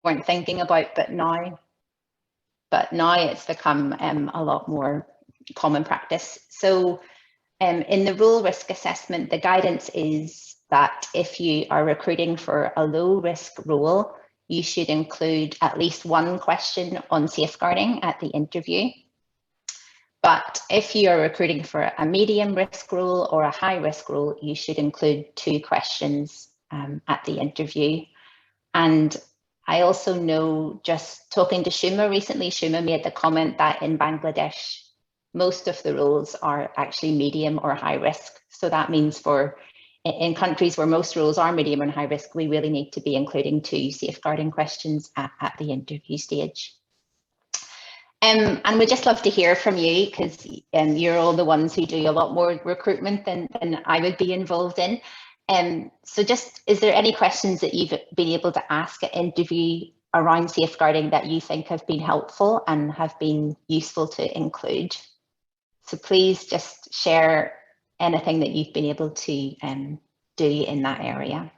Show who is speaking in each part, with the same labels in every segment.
Speaker 1: weren't thinking about, but now it's become a lot more common practice. So in the role risk assessment, the guidance is that if you are recruiting for a low risk role, you should include at least one question on safeguarding at the interview. But if you are recruiting for a medium risk role or a high risk role, you should include 2 questions at the interview. And I also know, just talking to Shuma recently, Shuma made the comment that in Bangladesh, most of the roles are actually medium or high risk. So that means in countries where most roles are medium and high risk, we really need to be including 2 safeguarding questions at the interview stage. And we'd just love to hear from you, because you're all the ones who do a lot more recruitment than I would be involved in. So just, is there any questions that you've been able to ask at interview around safeguarding that you think have been helpful and have been useful to include? So please just share anything that you've been able to do in that area.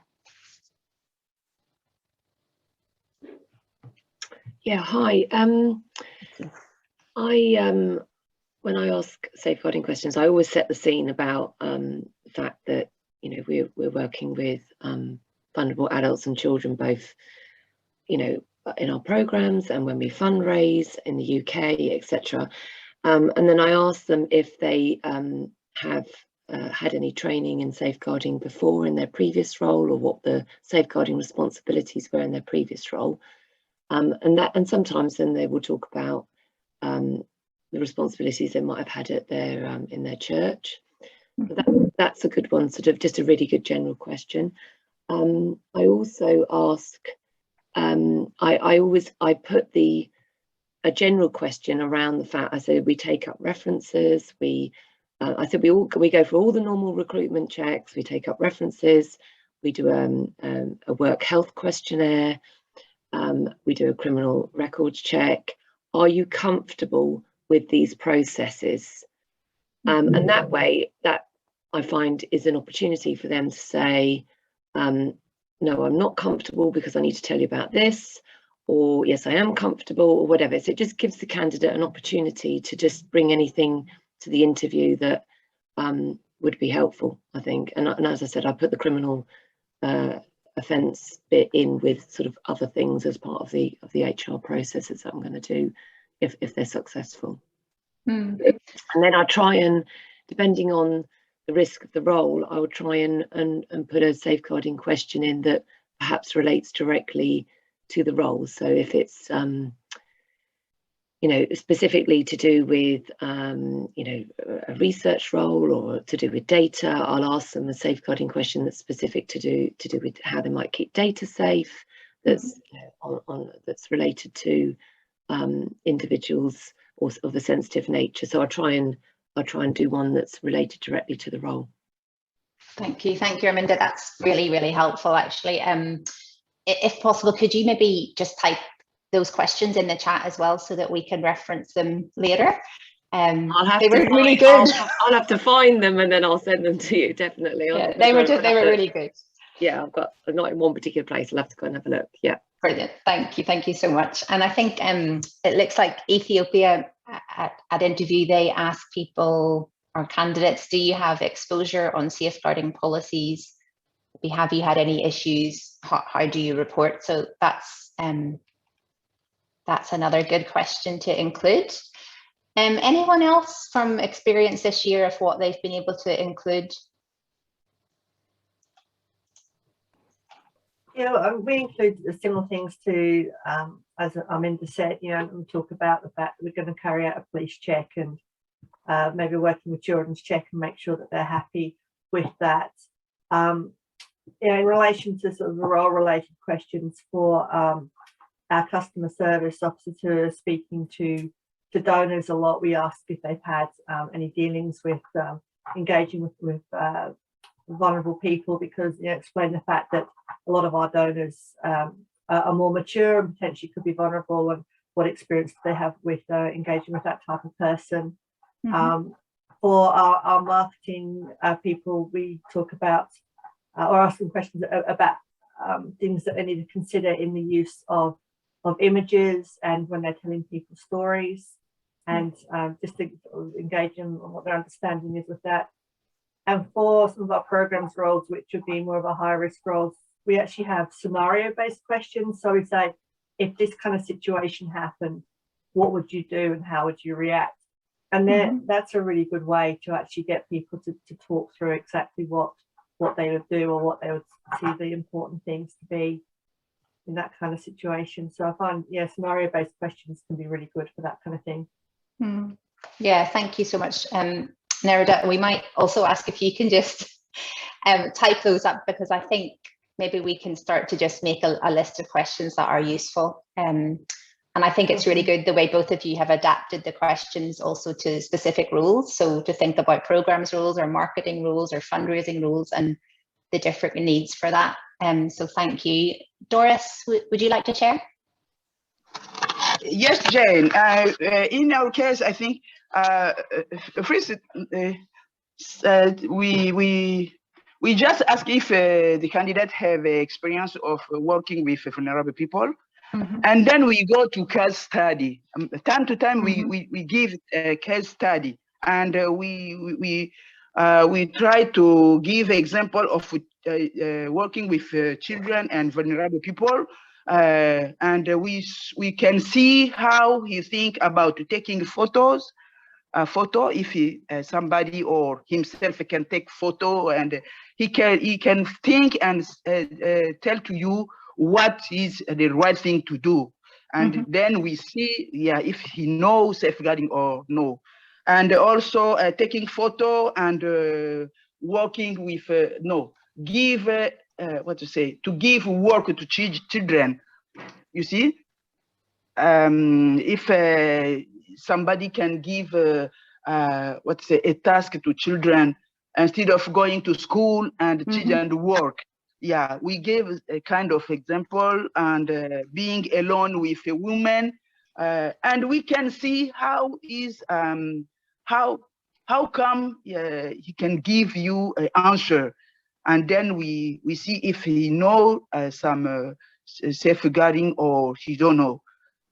Speaker 2: Yeah, hi. When I ask safeguarding questions, I always set the scene about the fact that, you know, we're working with vulnerable adults and children, both, you know, in our programs and when we fundraise in the UK, etc. And then I ask them if they have had any training in safeguarding before in their previous role, or what the safeguarding responsibilities were in their previous role. And sometimes then they will talk about the responsibilities they might have had at their in their church. But that's a good one, sort of just a really good general question. I also ask, I put a general question around the fact, I said we take up references, I said we go for all the normal recruitment checks, we take up references, we do a work health questionnaire, we do a criminal records check. Are you comfortable with these processes? And that way, that I find is an opportunity for them to say, no, I'm not comfortable because I need to tell you about this, or yes, I am comfortable, or whatever. So it just gives the candidate an opportunity to just bring anything to the interview that would be helpful, I think. And as I said, I put the criminal offence bit in with sort of other things as part of the HR processes that I'm going to do if they're successful. And then I try and, depending on the risk of the role, I would try and put a safeguarding question in that perhaps relates directly to the role. So if it's you know, specifically to do with you know, a research role or to do with data, I'll ask them a safeguarding question that's specific to do with how they might keep data safe, that's that's related to individuals or of a sensitive nature. So I'll try and do one that's related directly to the role.
Speaker 1: Thank you, Arminda. That's really, really helpful, actually. If possible, could you maybe just type those questions in the chat as well, so that we can reference them later? They were really good.
Speaker 2: I'll have to find them and then I'll send them to you, definitely.
Speaker 1: Yeah, they were really good.
Speaker 2: Yeah, I've got not in one particular place. I'll have to go and have a look. Yeah.
Speaker 1: Brilliant. Thank you so much. And I think it looks like Ethiopia at interview, they ask people or candidates, do you have exposure on safeguarding policies? Have you had any issues? How do you report? So that's another good question to include. Anyone else from experience this year of what they've been able to include?
Speaker 3: Yeah, we include similar things to, as Arminda said, you know, we talk about the fact that we're going to carry out a police check and maybe working with children's check and make sure that they're happy with that. You know, in relation to sort of the role-related questions for our customer service officers who are speaking to donors a lot, we ask if they've had any dealings with engaging with vulnerable people, because, you know, explain the fact that a lot of our donors are more mature and potentially could be vulnerable, and what experience do they have with engaging with that type of person. For our marketing people, we talk about or ask them questions about things that they need to consider in the use of of images and when they're telling people stories, and just to engage them on what their understanding is with that. And for some of our programs roles, which would be more of a high risk roles, we actually have scenario based questions. So we say, if this kind of situation happened, what would you do and how would you react? And then that's a really good way to actually get people to talk through exactly what they would do or what they would see the important things to be in that kind of situation. So I find, yeah, scenario based questions can be really good for that kind of thing.
Speaker 1: Yeah, thank you so much, Nerida. We might also ask if you can just type those up, because I think maybe we can start to just make a list of questions that are useful. And I think it's really good the way both of you have adapted the questions also to specific roles. So to think about programs roles or marketing roles or fundraising roles and the different needs for that. So thank you. Doris, would you like to share?
Speaker 4: Yes, Jane. In our case, I think first we just ask if the candidate have experience of working with vulnerable people, and then we go to case study. Time to time, we give a case study, and we try to give example of working with children and vulnerable people. And we can see how he think about taking photos, photo if he somebody or himself can take photo, and he can think and tell to you what is the right thing to do, and then we see if he knows safeguarding or no. And also taking photo and working with give to give work to children. You see, if somebody can give a task to children instead of going to school and children work. Yeah, we gave a kind of example, and being alone with a woman, and we can see how is how come he can give you an answer. And then we see if he know some safeguarding or he don't know.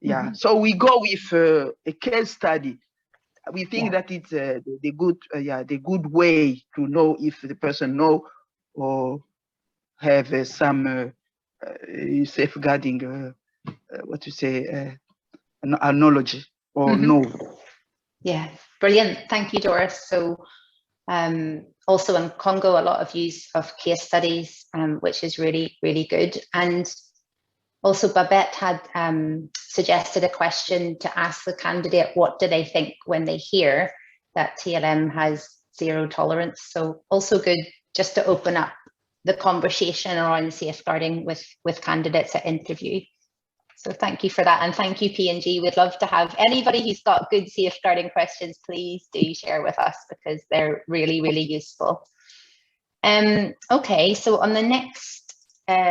Speaker 4: Yeah, so we go with a case study. We think that it's the good way to know if the person know or have some safeguarding knowledge or no.
Speaker 1: Yeah, brilliant. Thank you, Doris. So also in Congo, a lot of use of case studies, which is really, really good. And also Babette had suggested a question to ask the candidate, what do they think when they hear that TLM has zero tolerance? So also good just to open up the conversation around safeguarding with candidates at interview. So thank you for that, and thank you, P&G. We'd love to have anybody who's got good safeguarding questions, please do share with us, because they're really, really useful. Okay, so on the next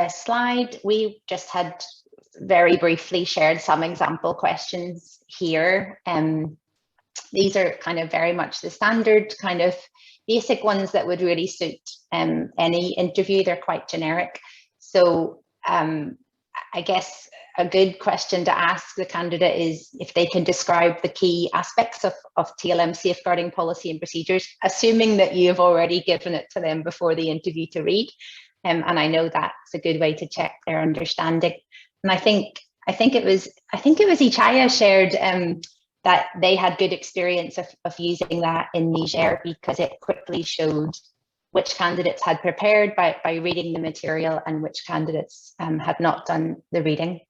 Speaker 1: slide, we just had very briefly shared some example questions here. These are kind of very much the standard kind of basic ones that would really suit any interview. They're quite generic. So I guess a good question to ask the candidate is if they can describe the key aspects of TLM safeguarding policy and procedures, assuming that you have already given it to them before the interview to read. And I know that's a good way to check their understanding. And I think it was Ichaya shared that they had good experience of using that in Niger, because it quickly showed which candidates had prepared by reading the material and which candidates had not done the reading.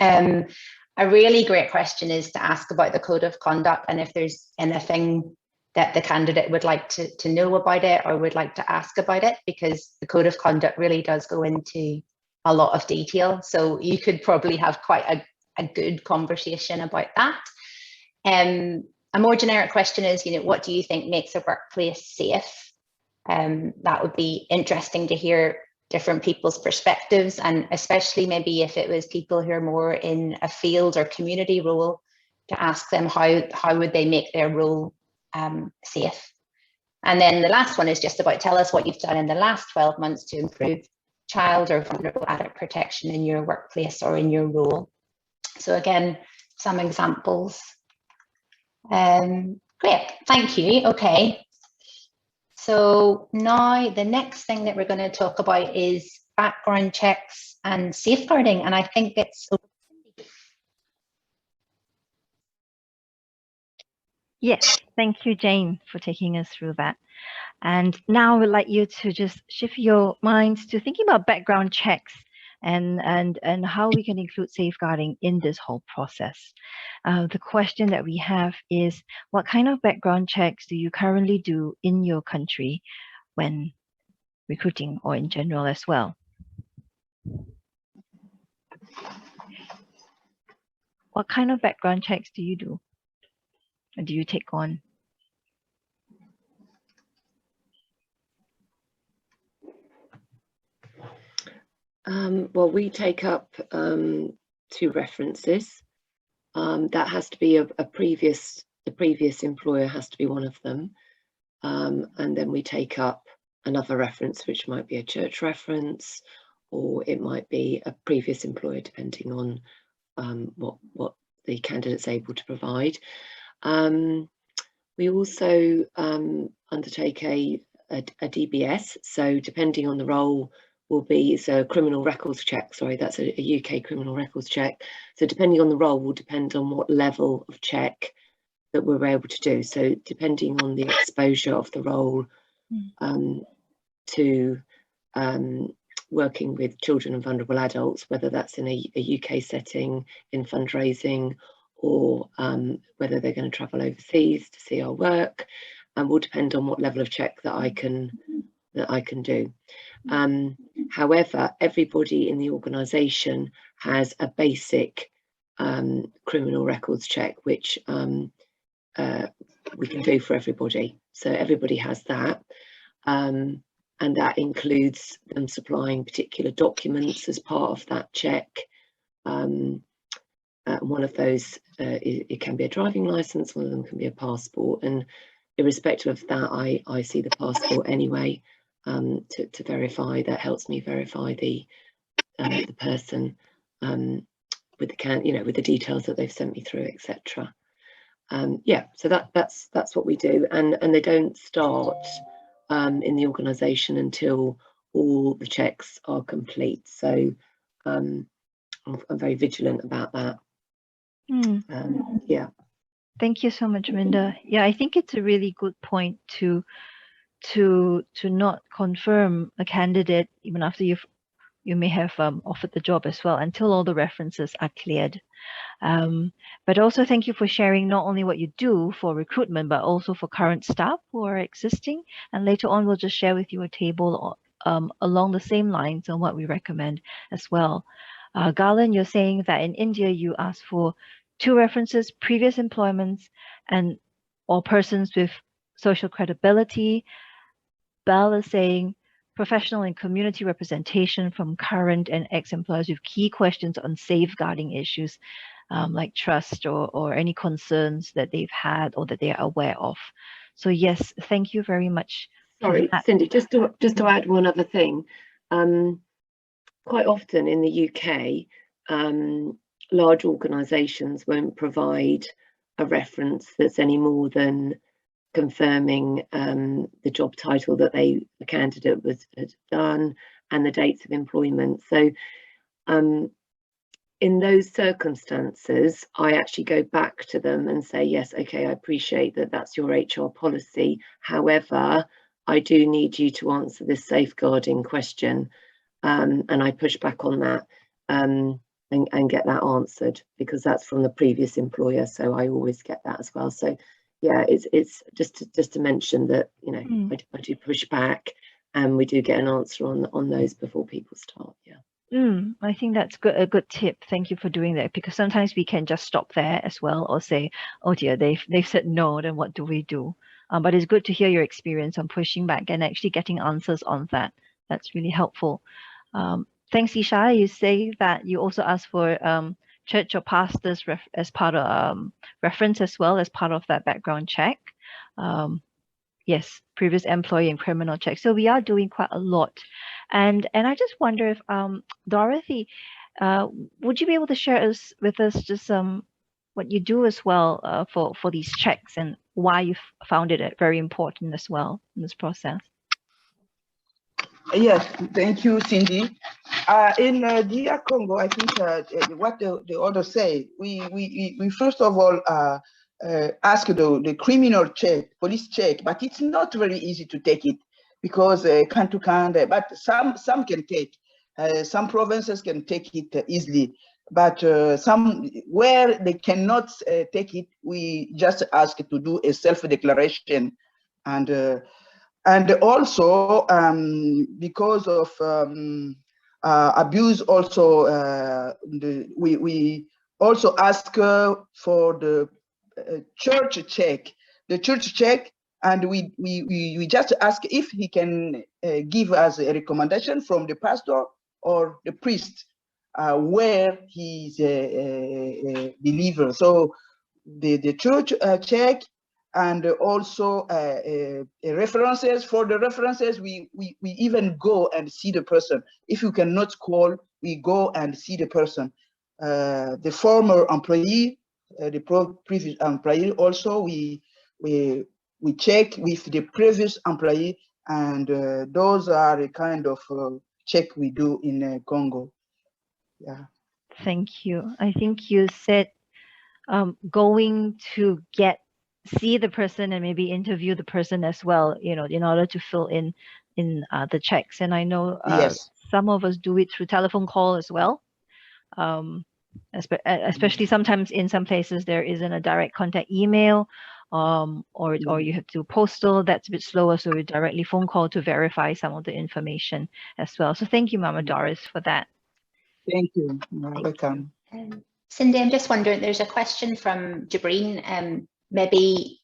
Speaker 1: A really great question is to ask about the code of conduct, and if there's anything that the candidate would like to know about it or would like to ask about it, because the code of conduct really does go into a lot of detail. So you could probably have quite a good conversation about that. A more generic question is, what do you think makes a workplace safe? That would be interesting to hear different people's perspectives, and especially maybe if it was people who are more in a field or community role, to ask them how would they make their role safe. And then the last one is just about, tell us what you've done in the last 12 months to improve child or vulnerable adult protection in your workplace or in your role. So again, some examples. Great, thank you. Okay. So now the next thing that we're going to talk about is background checks and safeguarding. And I think it's...
Speaker 5: Yes, thank you, Jane, for taking us through that. And now we'd like you to just shift your minds to thinking about background checks and how we can include safeguarding in this whole process. The question that we have is, what kind of background checks do you currently do in your country when recruiting, or in general as well? What kind of background checks do you do? Or do you take on?
Speaker 2: Well, we take up 2 references. That has to be the previous employer has to be one of them. And then we take up another reference, which might be a church reference, or it might be a previous employer, depending on what the candidate's able to provide. We also undertake a DBS, so depending on the role, will be a criminal records check. Sorry, that's a UK criminal records check. So depending on the role will depend on what level of check that we're able to do. So depending on the exposure of the role to working with children and vulnerable adults, whether that's in a UK setting, in fundraising, or whether they're going to travel overseas to see our work, will depend on what level of check that I can do. However, everybody in the organisation has a basic criminal records check, which we can do for everybody. So everybody has that, and that includes them supplying particular documents as part of that check. One of those, it can be a driving licence, one of them can be a passport, and irrespective of that, I see the passport anyway to verify. That helps me verify the person with the with the details that they've sent me through, etc. Yeah, so that's what we do, and they don't start in the organisation until all the checks are complete. So I'm very vigilant about that. Yeah.
Speaker 5: Thank you so much, Minda. Yeah, I think it's a really good point to not confirm a candidate even after you may have offered the job as well, until all the references are cleared. But also thank you for sharing not only what you do for recruitment, but also for current staff who are existing. And later on, we'll just share with you a table along the same lines on what we recommend as well. Garland, you're saying that in India, you ask for 2 references, previous employments, or persons with social credibility. Bell is saying professional and community representation from current and ex-employers with key questions on safeguarding issues like trust or any concerns that they've had or that they are aware of. So yes, thank you very much.
Speaker 2: Sorry, Cindy, just to add one other thing. Quite often in the UK, large organisations won't provide a reference that's any more than confirming the job title that the candidate had done and the dates of employment. So in those circumstances, I actually go back to them and say, yes, okay, I appreciate that that's your HR policy. However, I do need you to answer this safeguarding question. And I push back on that and get that answered, because that's from the previous employer. So I always get that as well. So yeah, it's just to mention that, I do push back, and we do get an answer on those before people start. Yeah.
Speaker 5: I think that's a good tip. Thank you for doing that, because sometimes we can just stop there as well, or say, oh dear, they've said no, then what do we do? But it's good to hear your experience on pushing back and actually getting answers on that. That's really helpful. Thanks, Isha. You say that you also ask for church or pastors as part of reference as well as part of that background check. Yes, previous employee and criminal check. So we are doing quite a lot. And I just wonder if, Dorothy, Would you be able to share with us just what you do as well for these checks and why you found it very important as well in this process?
Speaker 4: Yes, thank you, Cindy. In DR Congo, I think what the others say, we first of all ask the criminal check, police check, but it's not very easy to take it because can to can, but some can take. Some provinces can take it easily, but some where they cannot take it, we just ask to do a self-declaration, and also because of abuse, also we also ask for the church check, and we just ask if he can give us a recommendation from the pastor or the priest where he's a believer. So the church check, and also references. For the references, we even go and see the person. If you cannot call, we go and see the person. The former employee, the previous employee, also we check with the previous employee, and those are the kind of check we do in Congo. Yeah.
Speaker 5: Thank you. I think you said going to see the person and maybe interview the person as well, you know, in order to fill in the checks. And I know
Speaker 4: Yes.
Speaker 5: some of us do it through telephone call as well. Especially sometimes in some places there isn't a direct contact email, or you have to postal. That's a bit slower, so we directly phone call to verify some of the information as well. So thank you, Mama Doris, for that.
Speaker 4: Thank you. Welcome.
Speaker 1: Cindy, I'm just wondering, there's a question from Jabreen. Maybe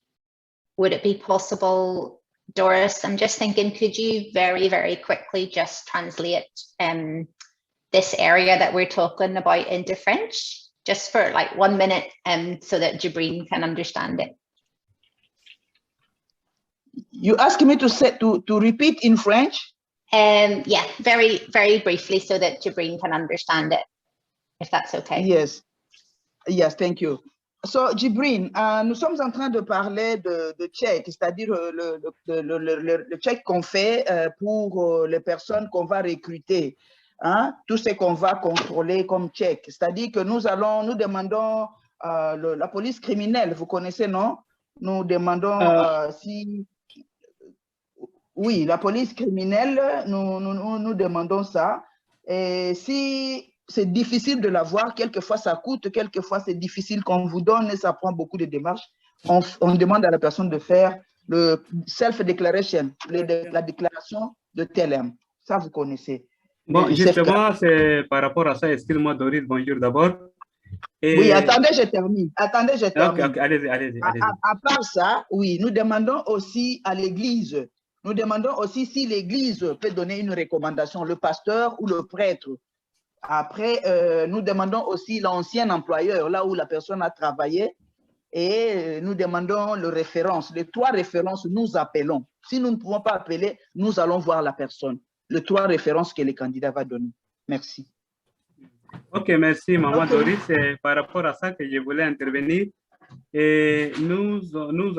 Speaker 1: would it be possible, Doris, I'm just thinking, could you very, very quickly just translate this area that we're talking about into French, just for like 1 minute, so that Jabreen can understand it?
Speaker 4: You asked me to repeat in French?
Speaker 1: Yeah, very, very briefly, so that Jabreen can understand it, if that's okay.
Speaker 4: Yes. Yes, thank you. So, Jabreen, nous sommes en train de parler de check, c'est-à-dire le check qu'on fait pour les personnes qu'on va recruter, hein, tout ce qu'on va contrôler comme check. C'est-à-dire que nous demandons la police criminelle, vous connaissez, non? Nous demandons si... Oui, la police criminelle, nous demandons ça. Et si c'est difficile de l'avoir, quelquefois ça coûte, quelquefois c'est difficile qu'on vous donne et ça prend beaucoup de démarches, on demande à la personne de faire le self-declaration, la déclaration de TLM. Ça, vous connaissez.
Speaker 6: Bon, justement, c'est par rapport à ça. Excuse-moi, Doris, bonjour d'abord.
Speaker 4: Oui, attendez, je termine.
Speaker 6: Okay, allez-y.
Speaker 4: À part ça, oui, nous demandons aussi à l'Église, nous demandons aussi si l'Église peut donner une recommandation, le pasteur ou le prêtre. Après, nous demandons aussi l'ancien employeur, là où la personne a travaillé, et nous demandons les références. Les 3 références, nous appelons. Si nous ne pouvons pas appeler, nous allons voir la personne. Les 3 références que le candidat va donner. Merci.
Speaker 6: Ok, merci, Maman Doris. C'est par rapport à ça que je voulais intervenir. Et nous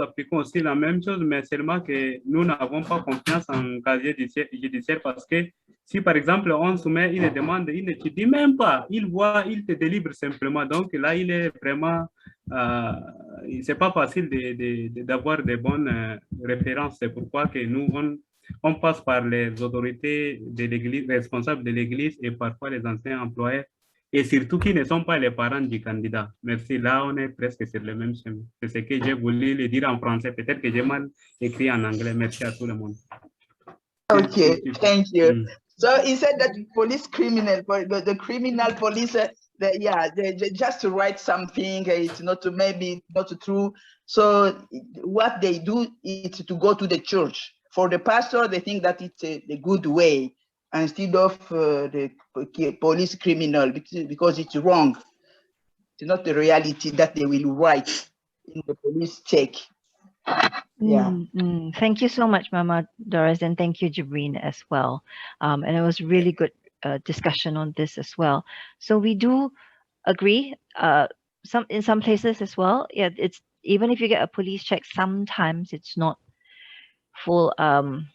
Speaker 6: appliquons aussi la même chose, mais seulement que nous n'avons pas confiance en casier judiciaire parce que si par exemple on soumet une demande, il ne te dit même pas, il te délivre simplement. Donc là, il est vraiment, c'est pas facile d'avoir de bonnes références. C'est pourquoi que nous, on passe par les autorités de l'Église, responsables de l'Église et parfois les anciens employés. Et surtout qui ne sont pas les parents du candidat. Merci, là on est presque sur le même chemin. C'est ce que j'ai voulu le dire en français. Peut-être que j'ai mal écrit en anglais. Merci à tout le monde.
Speaker 4: Okay, thank you. So he said that police criminal, the criminal police, they just to write something, it's not maybe not true. So what they do is to go to the church. For the pastor, they think that it's a good way, instead of the police criminal, because it's wrong. It's not the reality that they will write in the police check. Yeah.
Speaker 5: Thank you so much, Mama Doris, and thank you, Jabreen, as well. And it was really good discussion on this as well. So we do agree. In some places as well. Yeah, it's even if you get a police check, sometimes it's not full. Fully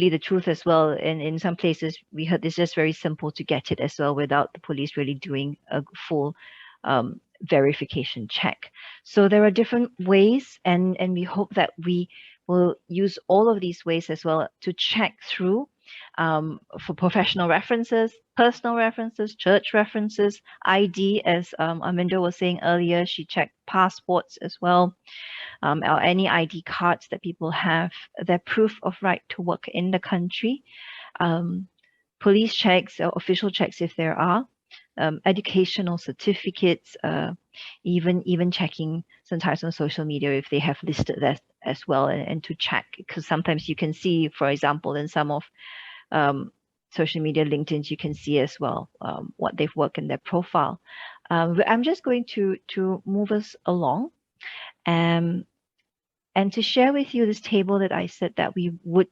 Speaker 5: the truth as well. And in some places, we heard it's just very simple to get it as well without the police really doing a full verification check. So there are different ways, and we hope that we will use all of these ways as well to check through for professional references, personal references, church references, ID, as Aminda was saying earlier, she checked passports as well. Or any ID cards that people have, their proof of right to work in the country, police checks or official checks if there are, educational certificates, even checking sometimes on social media if they have listed that as well, and to check, because sometimes you can see, for example, in some of social media, LinkedIn, you can see as well what they've worked in their profile. I'm just going to move us along. And to share with you this table that I said that we would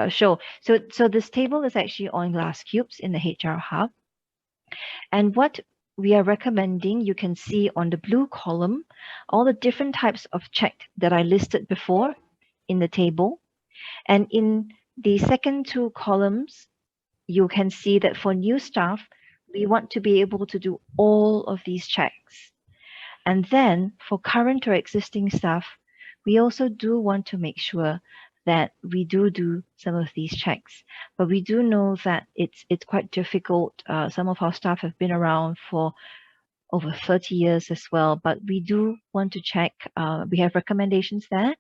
Speaker 5: show. So this table is actually on glass cubes in the HR Hub. And what we are recommending, you can see on the blue column, all the different types of check that I listed before in the table. And in the second two columns, you can see that for new staff, we want to be able to do all of these checks. And then for current or existing staff, we also do want to make sure that we do some of these checks. But we do know that it's quite difficult. Some of our staff have been around for over 30 years as well, but we do want to check. We have recommendations there.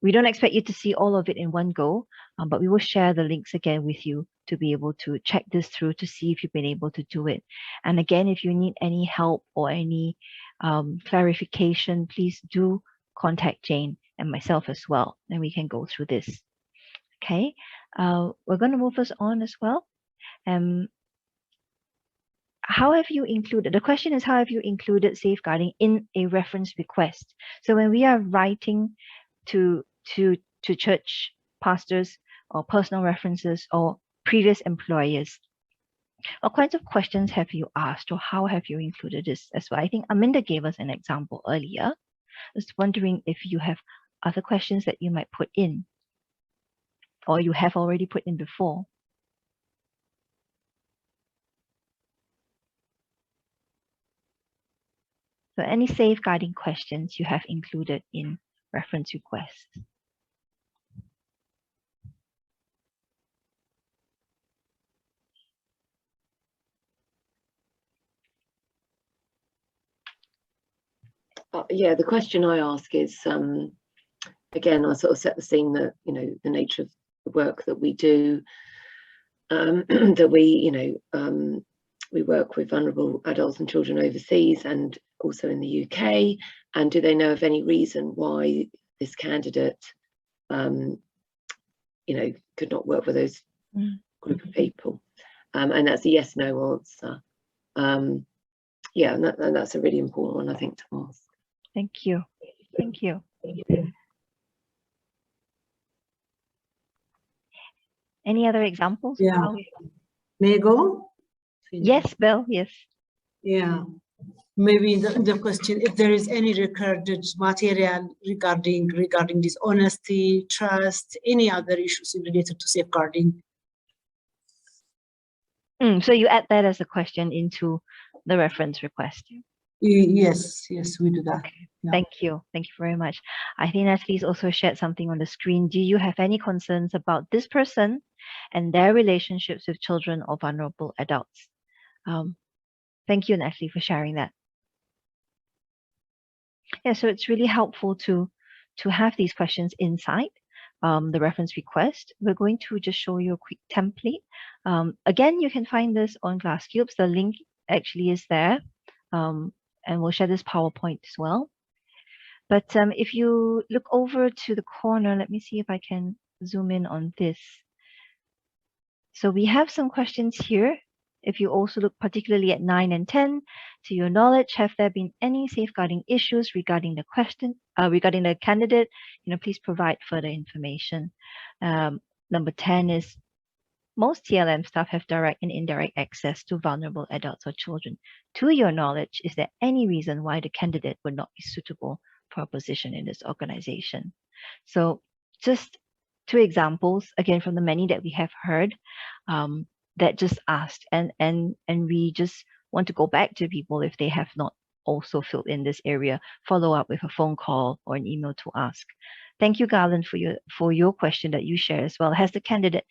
Speaker 5: We don't expect you to see all of it in one go, but we will share the links again with you to be able to check this through to see if you've been able to do it. And again, if you need any help or any clarification, please do contact Jane and myself as well, and we can go through this. Okay, we're going to move us on as well. How have you included, the question is, how have you included safeguarding in a reference request? So when we are writing to church pastors or personal references or previous employers, what kinds of questions have you asked, or how have you included this as well? I think Aminda gave us an example earlier. Just wondering if you have other questions that you might put in, or you have already put in before. So any safeguarding questions you have included in reference requests?
Speaker 2: Yeah, the question I ask is, again, I sort of set the scene that, the nature of the work that we do, that we, we work with vulnerable adults and children overseas and also in the UK. And do they know of any reason why this candidate, could not work with those group of people? And that's a yes/no answer. Yeah, and that's a really important one, I think, to ask.
Speaker 5: Thank you. Thank you. Any other examples?
Speaker 7: Yeah. May I go?
Speaker 5: Yes, Belle, yes.
Speaker 7: Yeah. Maybe the question, if there is any recorded material regarding dishonesty, trust, any other issues related to safeguarding.
Speaker 5: So you add that as a question into the reference request.
Speaker 7: Yes, we do that.
Speaker 5: Okay.
Speaker 7: Yeah.
Speaker 5: Thank you very much. I think Natalie's also shared something on the screen. Do you have any concerns about this person and their relationships with children or vulnerable adults? Thank you, Natalie, for sharing that. Yeah, so it's really helpful to have these questions inside the reference request. We're going to just show you a quick template. Again, you can find this on Glass Cubes. The link actually is there. And we'll share this PowerPoint as well. But if you look over to the corner, let me see if I can zoom in on this. So we have some questions here. If you also look particularly at 9 and 10, to your knowledge, have there been any safeguarding issues regarding the question, regarding the candidate? Please provide further information. Number 10 is, most TLM staff have direct and indirect access to vulnerable adults or children. To your knowledge, is there any reason why the candidate would not be suitable for a position in this organization? So just 2 examples, again, from the many that we have heard, that just asked, and we just want to go back to people if they have not also filled in this area, follow up with a phone call or an email to ask. Thank you, Garland, for your question that you share as well. Has the candidate,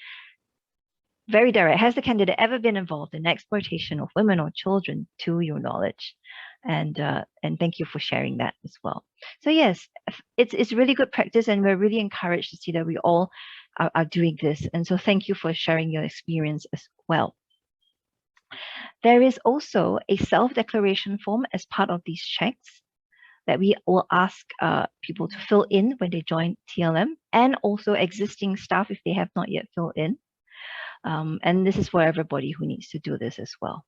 Speaker 5: very direct, has the candidate ever been involved in exploitation of women or children, to your knowledge? And thank you for sharing that as well. So yes, it's really good practice, and we're really encouraged to see that we all are doing this. And so thank you for sharing your experience as well. There is also a self-declaration form as part of these checks that we will ask people to fill in when they join TLM, and also existing staff if they have not yet filled in. And this is for everybody who needs to do this as well.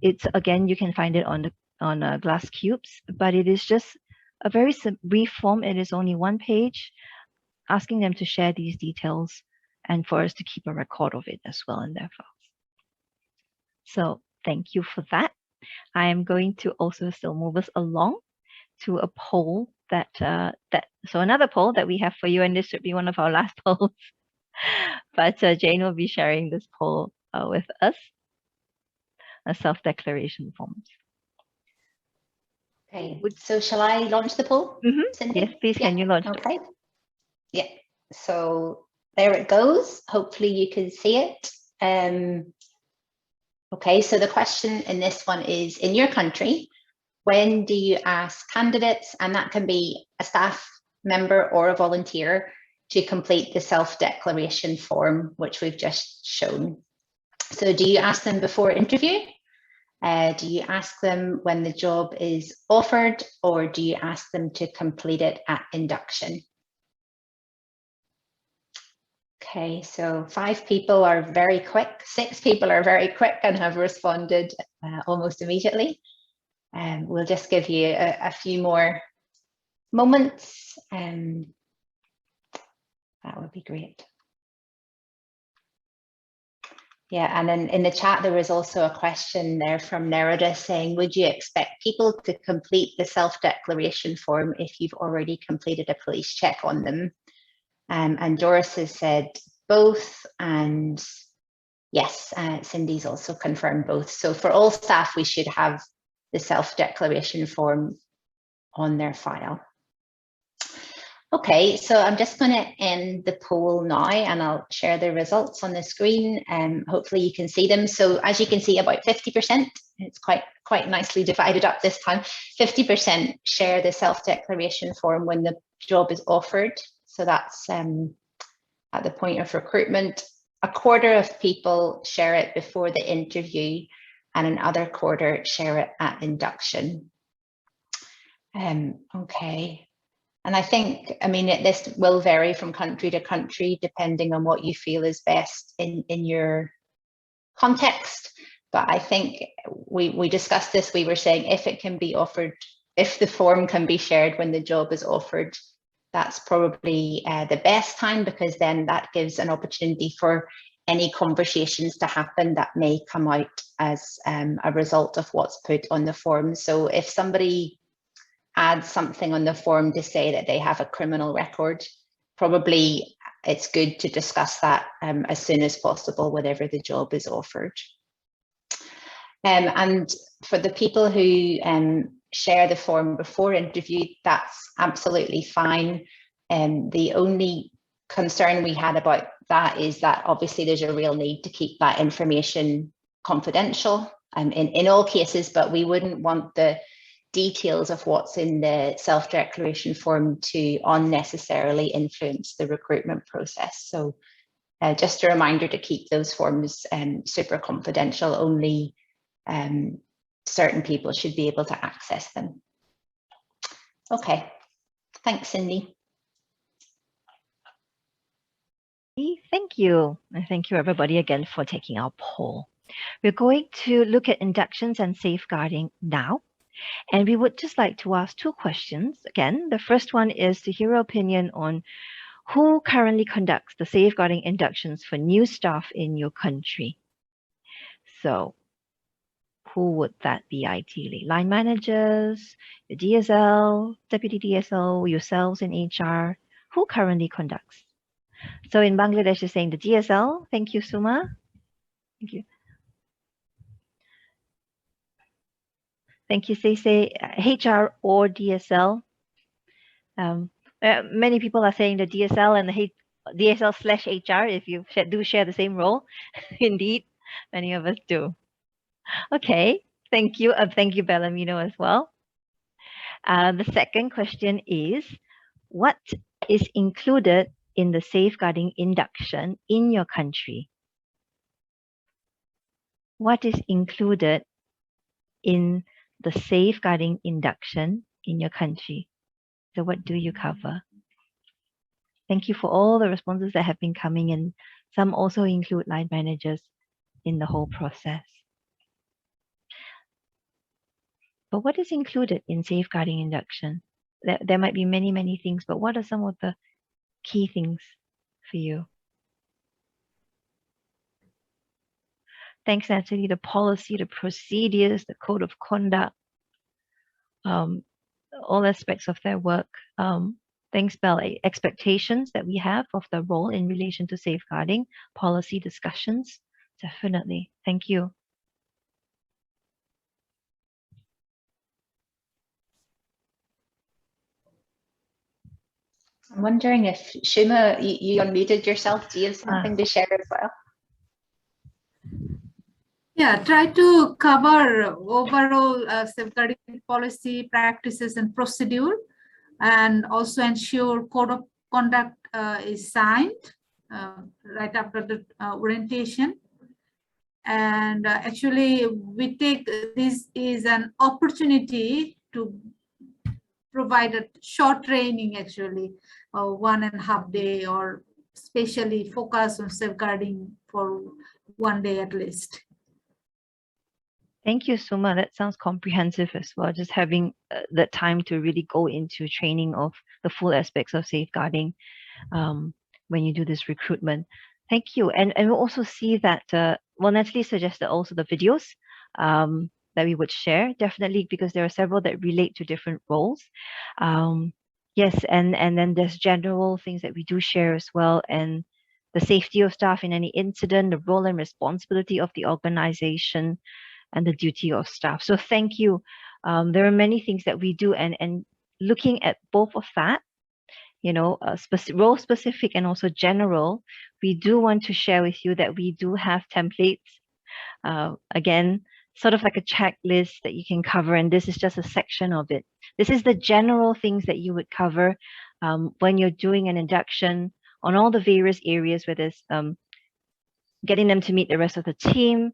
Speaker 5: It's, again, you can find it on glass cubes, but it is just a very brief form. It is only 1 page, asking them to share these details and for us to keep a record of it as well in their files. So thank you for that. I am going to also still move us along to a poll so another poll that we have for you, and this should be one of our last polls. But Jane will be sharing this poll with us, a self-declaration forms.
Speaker 1: Okay, so shall I launch the poll?
Speaker 5: Mm-hmm. Yes, please. Yeah. Can you launch?
Speaker 1: Okay. Yeah. So there it goes. Hopefully you can see it. Okay, so the question in this one is, in your country, when do you ask candidates, and that can be a staff member or a volunteer, to complete the self-declaration form, which we've just shown? So do you ask them before interview? Do you ask them when the job is offered, or do you ask them to complete it at induction? Okay, so 5 people are very quick, 6 people are very quick and have responded almost immediately. We'll just give you a few more moments. That would be great. Yeah, and then in the chat, there was also a question there from Nerida saying, would you expect people to complete the self-declaration form if you've already completed a police check on them? And Doris has said both, and yes, Cindy's also confirmed both. So for all staff, we should have the self-declaration form on their file. Okay, so I'm just going to end the poll now, and I'll share the results on the screen, and hopefully you can see them. So as you can see, about 50%, it's quite nicely divided up this time, 50% share the self-declaration form when the job is offered. So that's at the point of recruitment. A quarter of people share it before the interview, and another quarter share it at induction. Okay. And I think, I mean, this will vary from country to country, depending on what you feel is best in your context. But I think we discussed this, we were saying if it can be offered, if the form can be shared when the job is offered, that's probably the best time, because then that gives an opportunity for any conversations to happen that may come out as a result of what's put on the form. So if somebody adds something on the form to say that they have a criminal record, probably it's good to discuss that as soon as possible whenever the job is offered. And for the people who share the form before interview, that's absolutely fine. The only concern we had about that is that obviously there's a real need to keep that information confidential in all cases, but we wouldn't want the details of what's in the self-declaration form to unnecessarily influence the recruitment process. So just a reminder to keep those forms super confidential. Only certain people should be able to access them. Okay, thanks, Cindy.
Speaker 5: Thank you. And thank you everybody again for taking our poll. We're going to look at inductions and safeguarding now. And we would just like to ask 2 questions. Again, the first one is to hear your opinion on Who currently conducts the safeguarding inductions for new staff in your country? So who would that be ideally? Line managers, the DSL, deputy DSL, yourselves in HR? Who currently conducts? So in Bangladesh, you're saying the DSL. Thank you, Suma. Thank you. Thank you, Say HR or DSL. Many people are saying the DSL and the DSL/HR if you do share the same role. Indeed, many of us do. Okay, thank you. Thank you, Bellamino, as well. The second question is, what is included in the safeguarding induction in your country? What is included in the safeguarding induction in your country? So what do you cover? Thank you for all the responses that have been coming in. Some also include line managers in the whole process. But what is included in safeguarding induction? There might be many, many things, but what are some of the key things for you? Thanks, Natalie. The policy, the procedures, the code of conduct, all aspects of their work. Thanks, Belle. Expectations that we have of the role in relation to safeguarding, policy discussions. Definitely. Thank you.
Speaker 1: I'm wondering if Shuma, you unmuted yourself. Do you have something to share as well?
Speaker 8: Yeah, try to cover overall safeguarding policy, practices, and procedure, and also ensure code of conduct is signed right after the orientation. And actually, we take this is an opportunity to provide a short training, actually, 1.5 day, or especially focus on safeguarding for 1 day at least.
Speaker 5: Thank you, Suma. That sounds comprehensive as well. Just having that time to really go into training of the full aspects of safeguarding when you do this recruitment. Thank you. And we'll also see that, well, Natalie suggested also the videos that we would share, definitely, because there are several that relate to different roles. Yes, and then there's general things that we do share as well, and the safety of staff in any incident, the role and responsibility of the organization, and the duty of staff. So thank you. There are many things that we do, and looking at both of that, you know, role specific and also general, we do want to share with you that we do have templates. Again, sort of like a checklist that you can cover, and this is just a section of it. This is the general things that you would cover when you're doing an induction on all the various areas, whether it's getting them to meet the rest of the team,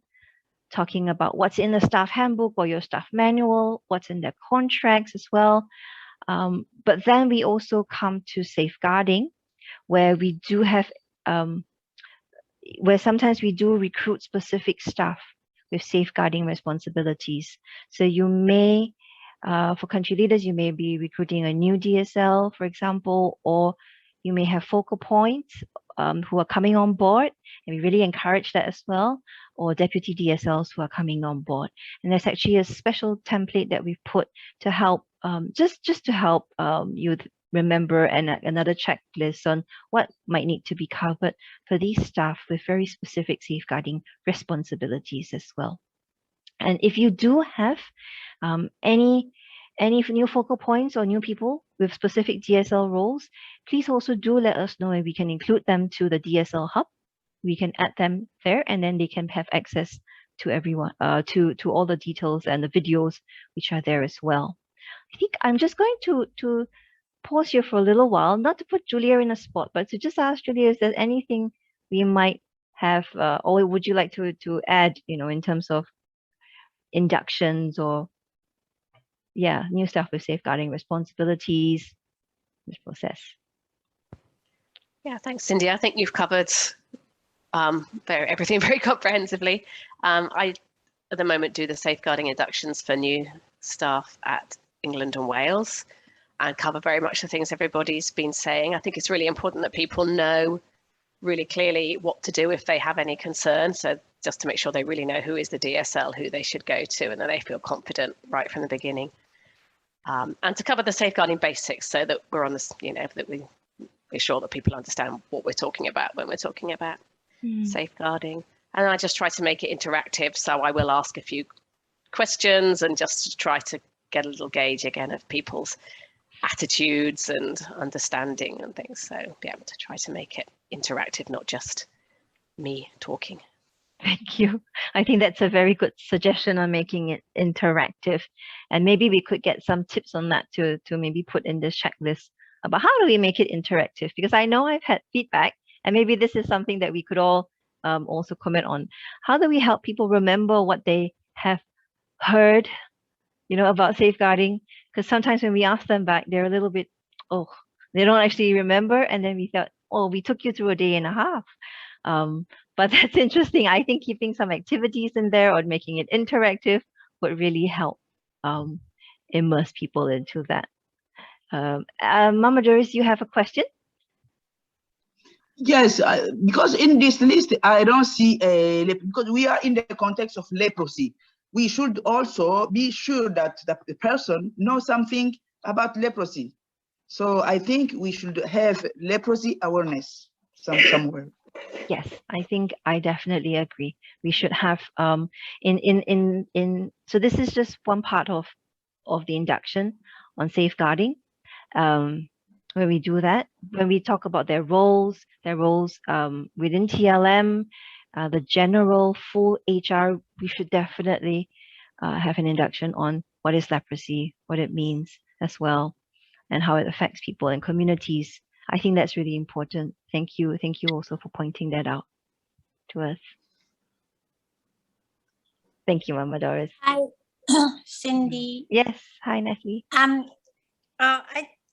Speaker 5: talking about what's in the staff handbook or your staff manual, what's in their contracts as well. But then we also come to safeguarding, where we do have, where sometimes we do recruit specific staff with safeguarding responsibilities. So you may, for country leaders, you may be recruiting a new DSL, for example, or you may have focal points who are coming on board, and we really encourage that as well, or deputy DSLs who are coming on board. And there's actually a special template that we've put to help, just to help you remember, and another checklist on what might need to be covered for these staff with very specific safeguarding responsibilities as well. And if you do have any new focal points or new people with specific DSL roles, please also do let us know, and we can include them to the DSL hub. We can add them there, and then they can have access to everyone, to all the details and the videos which are there as well. I think I'm just going to pause here for a little while, not to put Julia in a spot, but to just ask Julia, is there anything we might have, or would you like to add, you know, in terms of inductions or, yeah, new staff with safeguarding responsibilities, this process?
Speaker 9: Yeah, thanks, Cindy. I think you've covered everything very comprehensively. I, at the moment, do the safeguarding inductions for new staff at England and Wales. and cover very much the things everybody's been saying. I think it's really important that people know really clearly what to do if they have any concern. So just to make sure they really know who is the DSL, who they should go to, and that they feel confident right from the beginning. And to cover the safeguarding basics so that we're on this, that we're sure that people understand what we're talking about when we're talking about safeguarding. And I just try to make it interactive. So I will ask a few questions and just try to get a little gauge again of people's attitudes and understanding and things. So be able to try to make it interactive, not just me talking.
Speaker 5: Thank you. I think that's a very good suggestion on making it interactive. And maybe we could get some tips on that to maybe put in the checklist about how do we make it interactive? Because I know I've had feedback, and maybe this is something that we could all also comment on. How do we help people remember what they have heard, about safeguarding? Because sometimes when we ask them back, they're a little bit, they don't actually remember. And then we thought, we took you through a day and a half. But that's interesting. I think keeping some activities in there or making it interactive would really help immerse people into that. Mama Doris, you have a question?
Speaker 4: Yes, because in this list, I don't see because we are in the context of leprosy. We should also be sure that the person knows something about leprosy. So I think we should have leprosy awareness somewhere.
Speaker 5: Yes, I think I definitely agree. We should have so this is just one part of the induction on safeguarding. When we do that, when we talk about their roles within TLM, the general full HR, we should definitely have an induction on what is leprosy, what it means as well, and how it affects people and communities. I think that's really important. Thank you. Thank you also for pointing that out to us. Thank you, Mama Doris.
Speaker 10: Hi, Cindy.
Speaker 5: Yes. Hi, Natalie.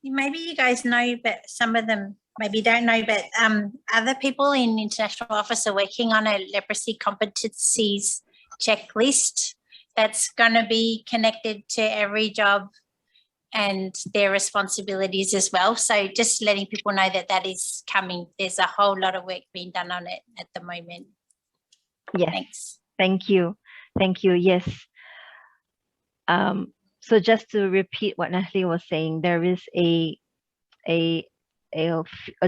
Speaker 10: Maybe you guys know, but some of them maybe don't know, but other people in International Office are working on a leprosy competencies checklist that's going to be connected to every job and their responsibilities as well. So just letting people know that that is coming. There's a whole lot of work being done on it at the moment.
Speaker 5: Yes.
Speaker 10: Thanks.
Speaker 5: Thank you. Thank you. Yes. So just to repeat what Natalie was saying, there is a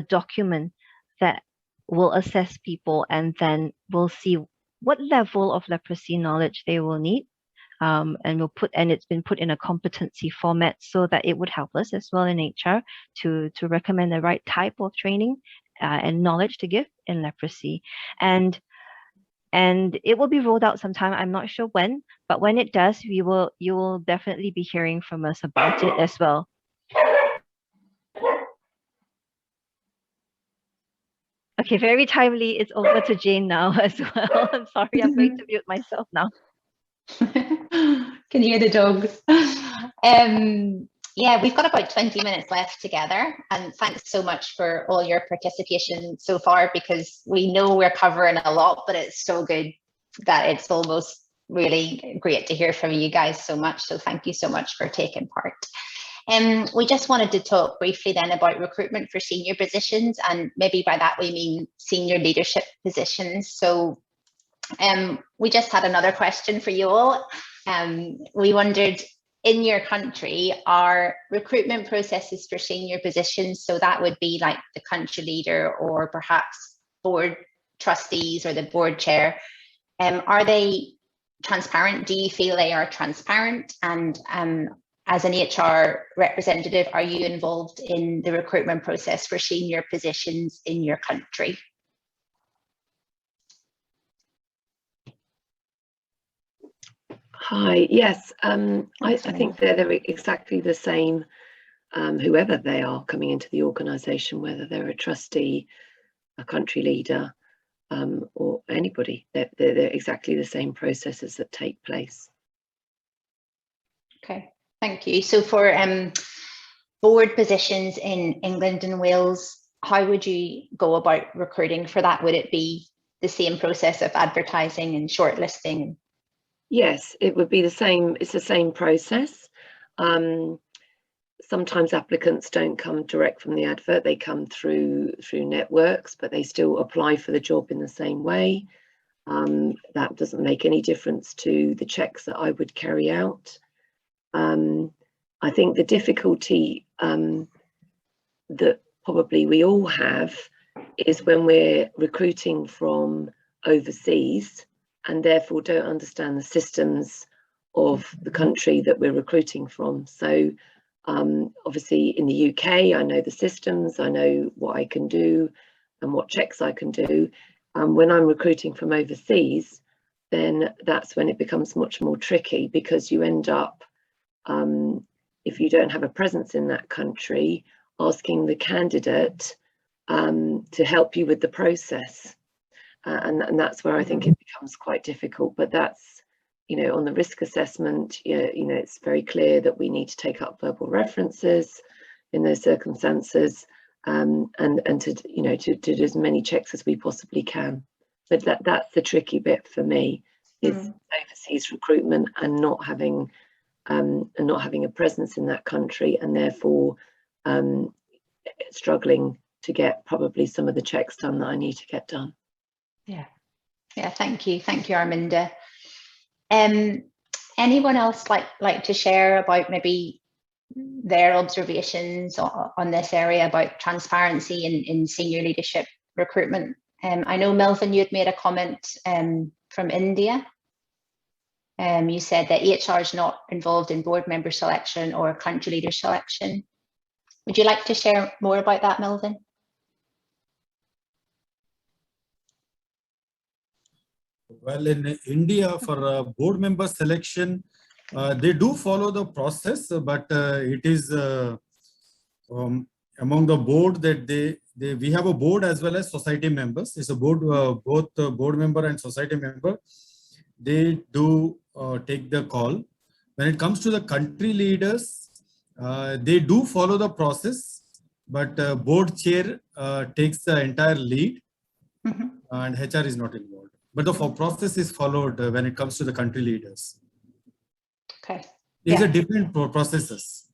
Speaker 5: document that will assess people, and then we'll see what level of leprosy knowledge they will need. And it's been put in a competency format so that it would help us as well in HR to recommend the right type of training and knowledge to give in leprosy. And it will be rolled out sometime. I'm not sure when, but when it does, you will definitely be hearing from us about it as well. Okay, very timely. It's over to Jane now as well. I'm sorry, I'm going to mute myself now.
Speaker 1: Can you hear the dogs? Yeah, we've got about 20 minutes left together, and thanks so much for all your participation so far, because we know we're covering a lot, but it's so good that it's almost really great to hear from you guys so much. So thank you so much for taking part. We just wanted to talk briefly then about recruitment for senior positions, and maybe by that we mean senior leadership positions. So we just had another question for you all. We wondered, in your country, are recruitment processes for senior positions, so that would be like the country leader or perhaps board trustees or the board chair, are they transparent? Do you feel they are transparent? And as an HR representative, are you involved in the recruitment process for senior positions in your country?
Speaker 2: Hi, yes, I think they're exactly the same, whoever they are coming into the organisation, whether they're a trustee, a country leader, or anybody. They're exactly the same processes that take place.
Speaker 1: Okay, thank you. So for board positions in England and Wales, how would you go about recruiting for that? Would it be the same process of advertising and shortlisting?
Speaker 2: Yes, it would be the same. It's the same process. sometimes applicants don't come direct from the advert, they come through networks, but they still apply for the job in the same way. That doesn't make any difference to the checks that I would carry out. I think the difficulty that probably we all have is when we're recruiting from overseas and therefore don't understand the systems of the country that we're recruiting from. So obviously in the UK, I know the systems, I know what I can do and what checks I can do. When I'm recruiting from overseas, then that's when it becomes much more tricky, because you end up, if you don't have a presence in that country, asking the candidate to help you with the process. And that's where I think it becomes quite difficult. But that's, on the risk assessment, it's very clear that we need to take up verbal references in those circumstances, and to do as many checks as we possibly can. But that's the tricky bit for me, is overseas recruitment and not having a presence in that country, and therefore struggling to get probably some of the checks done that I need to get done.
Speaker 1: Yeah, thank you, Arminda. Anyone else like to share about maybe their observations on this area about transparency in senior leadership recruitment? I know, Melvin, you had made a comment from India. You said that HR is not involved in board member selection or country leader selection. Would you like to share more about that, Melvin?
Speaker 11: Well, in India, for board member selection, they do follow the process, but it is among the board that we have a board as well as society members. It's a board, both board member and society member. They do take the call. When it comes to the country leaders, they do follow the process, but board chair takes the entire lead, and HR is not involved. But the process is followed when it comes to the country leaders.
Speaker 1: Okay.
Speaker 11: These are different processes.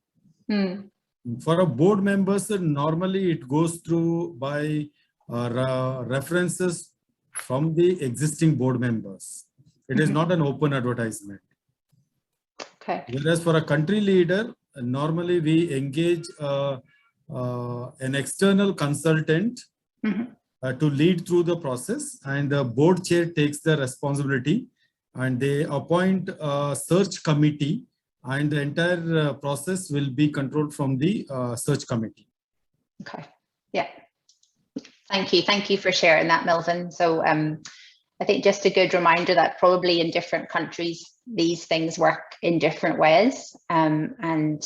Speaker 11: For a board members, normally it goes through by references from the existing board members. It is not an open advertisement.
Speaker 1: Okay.
Speaker 11: Whereas for a country leader, normally we engage an external consultant to lead through the process, and the board chair takes the responsibility, and they appoint a search committee, and the entire process will be controlled from the search committee.
Speaker 1: Okay. Yeah. Thank you for sharing that, Melvin. So I think just a good reminder that probably in different countries, these things work in different ways. And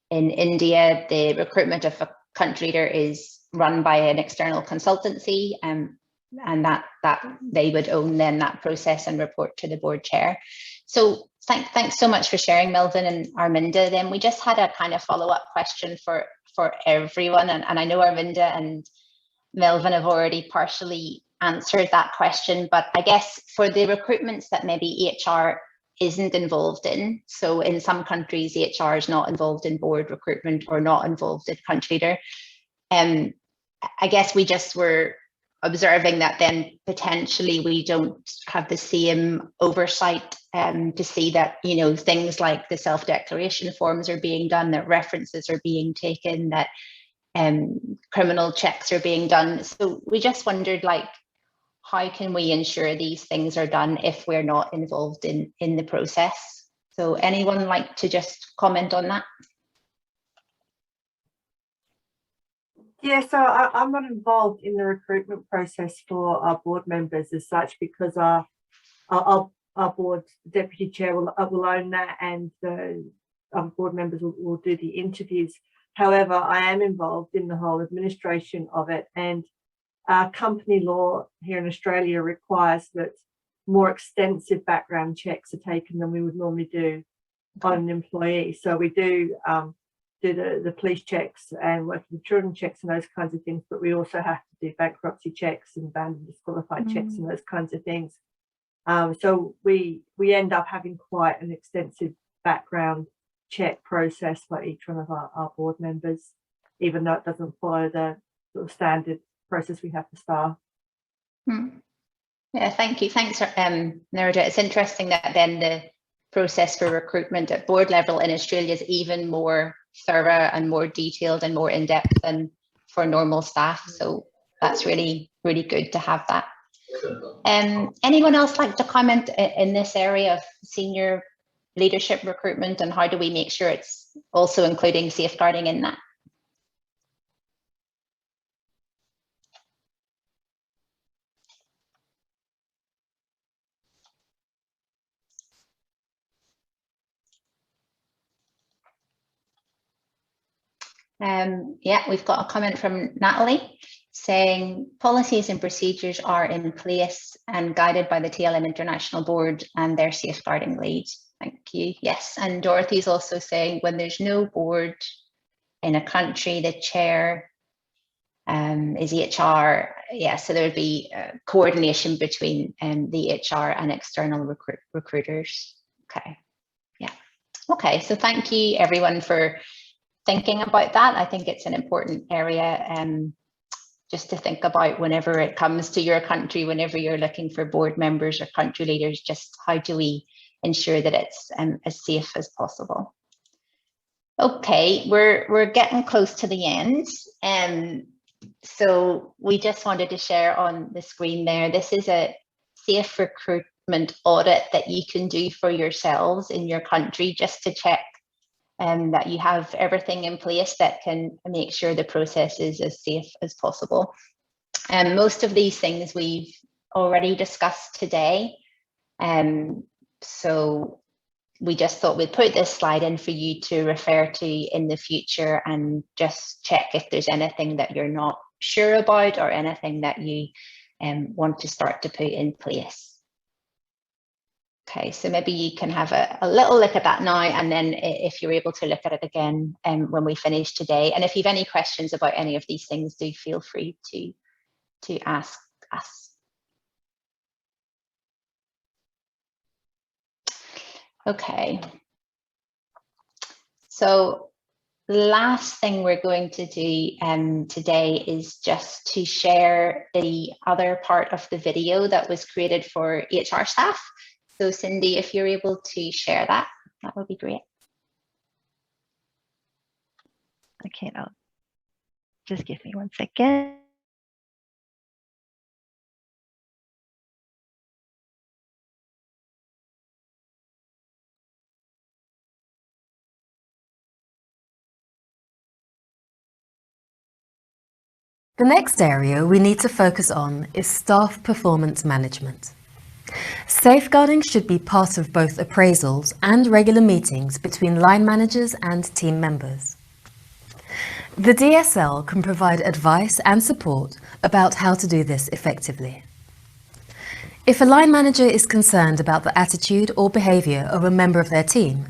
Speaker 1: in India, the recruitment of a country leader is run by an external consultancy, and that they would own then that process and report to the board chair. So thanks so much for sharing, Melvin and Arminda. Then we just had a kind of follow-up question for everyone, and I know Arminda and Melvin have already partially answered that question, but I guess for the recruitments that maybe HR isn't involved in, so in some countries HR is not involved in board recruitment or not involved in country leader, I guess we just were observing that then potentially we don't have the same oversight to see that, things like the self-declaration forms are being done, that references are being taken, that criminal checks are being done. So we just wondered, how can we ensure these things are done if we're not involved in the process? So anyone like to just comment on that?
Speaker 3: Yeah, so I'm not involved in the recruitment process for our board members as such, because our board deputy chair will own that, and the board members will do the interviews. However, I am involved in the whole administration of it, and company law here in Australia requires that more extensive background checks are taken than we would normally do on an employee. So we do the police checks and working with children checks and those kinds of things, but we also have to do bankruptcy checks and banned and disqualified checks and those kinds of things. So we end up having quite an extensive background check process for each one of our board members, even though it doesn't follow the sort of standard process we have for staff.
Speaker 1: Yeah, thank you. Thanks, Nerida. It's interesting that then the process for recruitment at board level in Australia is even more thorough and more detailed and more in-depth than for normal staff. So that's really, really good to have that. Anyone else like to comment in this area of senior leadership recruitment, and how do we make sure it's also including safeguarding in that? Yeah, we've got a comment from Natalie saying policies and procedures are in place and guided by the TLM International Board and their safeguarding lead. Thank you. Yes, and Dorothy's also saying when there's no board in a country, the chair is HR. Yeah, so there would be coordination between the HR and external recruiters. Okay, yeah. Okay, so thank you everyone for thinking about that. I think it's an important area just to think about whenever it comes to your country, whenever you're looking for board members or country leaders, just how do we ensure that it's as safe as possible. Okay, we're getting close to the end. So we just wanted to share on the screen there, this is a safe recruitment audit that you can do for yourselves in your country just to check that you have everything in place that can make sure the process is as safe as possible. And most of these things we've already discussed today. So we just thought we'd put this slide in for you to refer to in the future and just check if there's anything that you're not sure about or anything that you want to start to put in place. Okay, so maybe you can have a little look at that now, and then if you're able to look at it again when we finish today. And if you have any questions about any of these things, do feel free to ask us. Okay, so last thing we're going to do today is just to share the other part of the video that was created for HR staff. So Cindy, if you're able to share that, that would be great.
Speaker 5: Okay, now just give me 1 second.
Speaker 12: The next area we need to focus on is staff performance management. Safeguarding should be part of both appraisals and regular meetings between line managers and team members. The DSL can provide advice and support about how to do this effectively. If a line manager is concerned about the attitude or behaviour of a member of their team,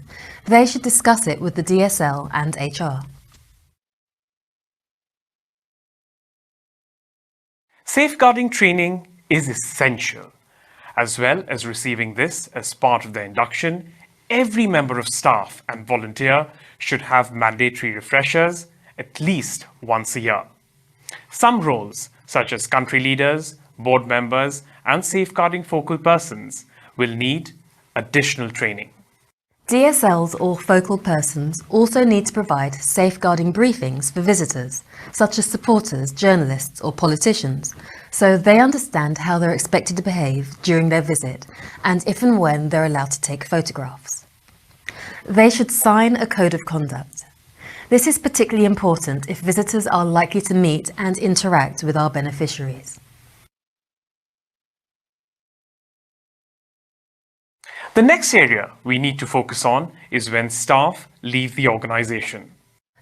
Speaker 12: they should discuss it with the DSL and HR.
Speaker 13: Safeguarding training is essential. As well as receiving this as part of their induction, every member of staff and volunteer should have mandatory refreshers at least once a year. Some roles, such as country leaders, board members, and safeguarding focal persons, will need additional training.
Speaker 12: DSLs or focal persons also need to provide safeguarding briefings for visitors, such as supporters, journalists or politicians, so they understand how they're expected to behave during their visit and if and when they're allowed to take photographs. They should sign a code of conduct. This is particularly important if visitors are likely to meet and interact with our beneficiaries.
Speaker 13: The next area we need to focus on is when staff leave the organisation.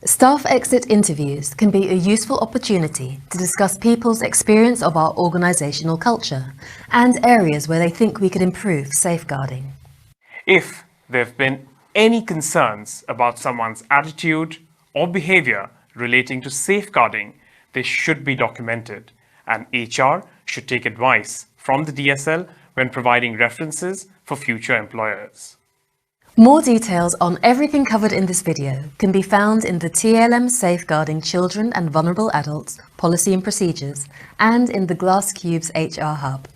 Speaker 12: Staff exit interviews can be a useful opportunity to discuss people's experience of our organisational culture and areas where they think we could improve safeguarding.
Speaker 13: If there have been any concerns about someone's attitude or behaviour relating to safeguarding, they should be documented, and HR should take advice from the DSL when providing references for future employers.
Speaker 12: More details on everything covered in this video can be found in the TLM Safeguarding Children and Vulnerable Adults Policy and Procedures and in the Glasscube's HR Hub.